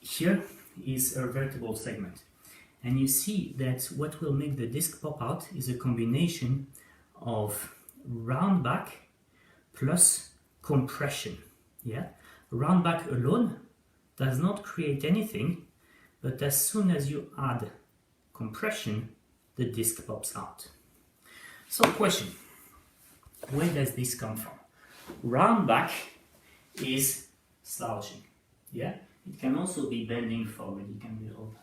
here is a vertebral segment. And you see that what will make the disc pop out is a combination of round back plus compression. Yeah, round back alone does not create anything, but as soon as you add compression, the disc pops out. So question, where does this come from? Round back is slouching. Yeah, it can also be bending forward, it can be open.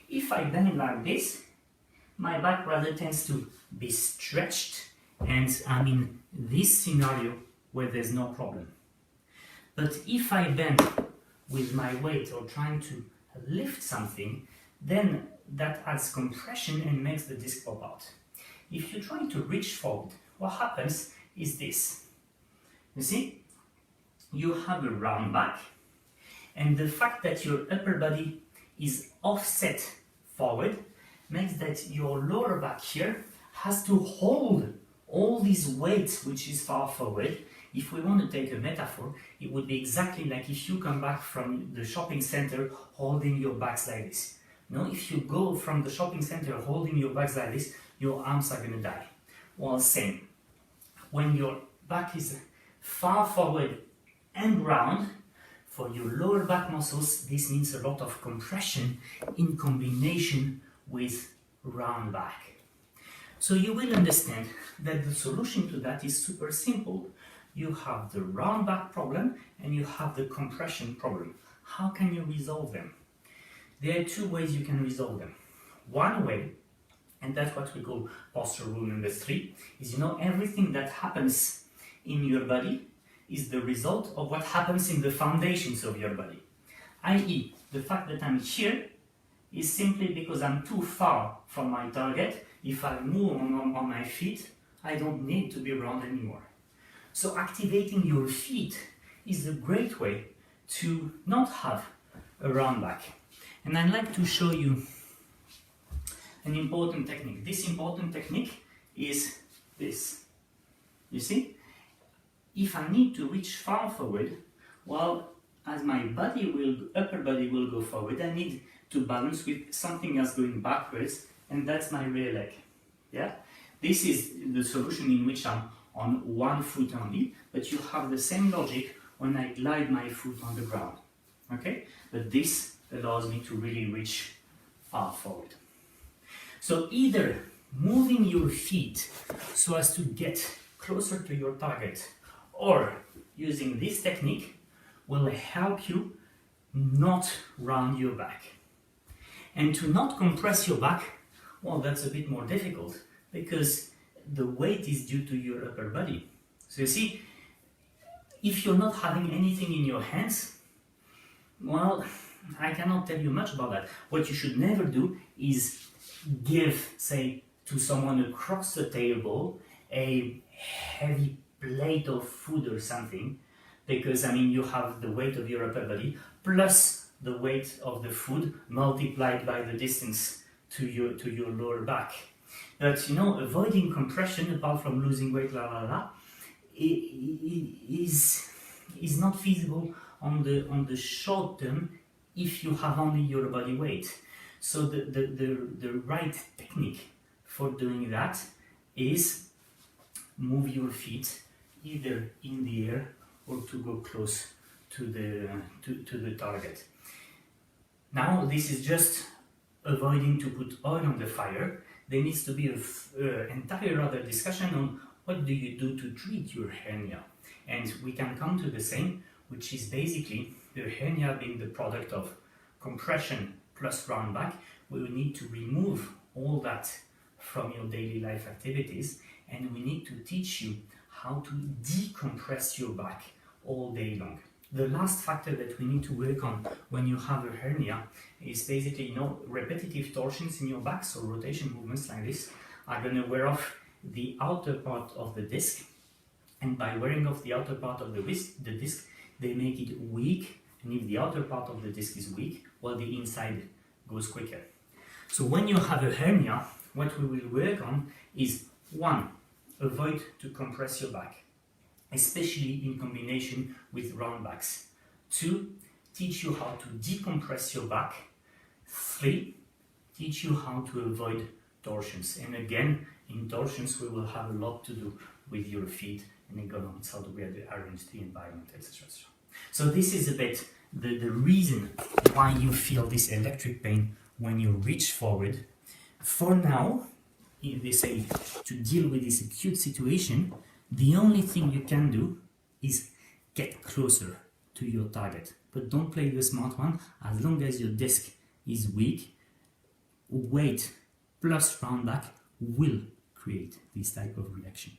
If I bend like this, my back rather tends to be stretched, and I'm in this scenario where there's no problem. But if I bend with my weight or trying to lift something, then that adds compression and makes the disc pop out. If you're trying to reach forward, what happens is this. You see, you have a round back, and the fact that your upper body is offset forward makes that your lower back here has to hold all this weight which is far forward. If we want to take a metaphor, it would be exactly like if you come back from the shopping center holding your bags like this. No, if you go from the shopping center holding your bags like this, your arms are going to die. Well, same. When your back is far forward and round, for your lower back muscles, this means a lot of compression in combination with round back. So you will understand that the solution to that is super simple. You have the round back problem and you have the compression problem. How can you resolve them? There are two ways you can resolve them. One way, and that's what we call posture rule number 3, is everything that happens in your body is the result of what happens in the foundations of your body. I.e., the fact that I'm here is simply because I'm too far from my target. If I move on my feet, I don't need to be round anymore. So activating your feet is a great way to not have a round back. And I'd like to show you an important technique. This important technique is this. You see? If I need to reach far forward, well, as my upper body will go forward, I need to balance with something else going backwards, and that's my rear leg. Yeah? This is the solution in which I'm on one foot only, but you have the same logic when I glide my foot on the ground. Okay? But this allows me to really reach far forward. So either moving your feet so as to get closer to your target, or using this technique will help you not round your back. And to not compress your back, well, that's a bit more difficult because the weight is due to your upper body. So you see, if you're not having anything in your hands, well, I cannot tell you much about that. What you should never do is give, say, to someone across the table a heavy plate of food or something, because you have the weight of your upper body plus the weight of the food multiplied by the distance to your lower back. But avoiding compression apart from losing weight is not feasible on the short term if you have only your body weight. So the right technique for doing that is move your feet either in the air or to go close to the target. Now this is just avoiding to put oil on the fire. There needs to be an entire other discussion on what do you do to treat your hernia. And we can come to the same, which is basically the hernia being the product of compression plus round back. We will need to remove all that from your daily life activities, and we need to teach you how to decompress your back all day long. The last factor that we need to work on when you have a hernia is basically, repetitive torsions in your back, so rotation movements like this are going to wear off the outer part of the disc, and by wearing off the outer part of the disc, they make it weak, and if the outer part of the disc is weak, well, the inside goes quicker. So when you have a hernia, what we will work on is 1. Avoid to compress your back, especially in combination with round backs. 2. teach you how to decompress your back. 3, teach you how to avoid torsions. And again, in torsions, we will have a lot to do with your feet and ergonomics, how do we arrange the environment, etc. So this is a bit the reason why you feel this electric pain when you reach forward. For now, if they say to deal with this acute situation, the only thing you can do is get closer to your target. But don't play the smart one. As long as your disc is weak, weight plus round back will create this type of reaction.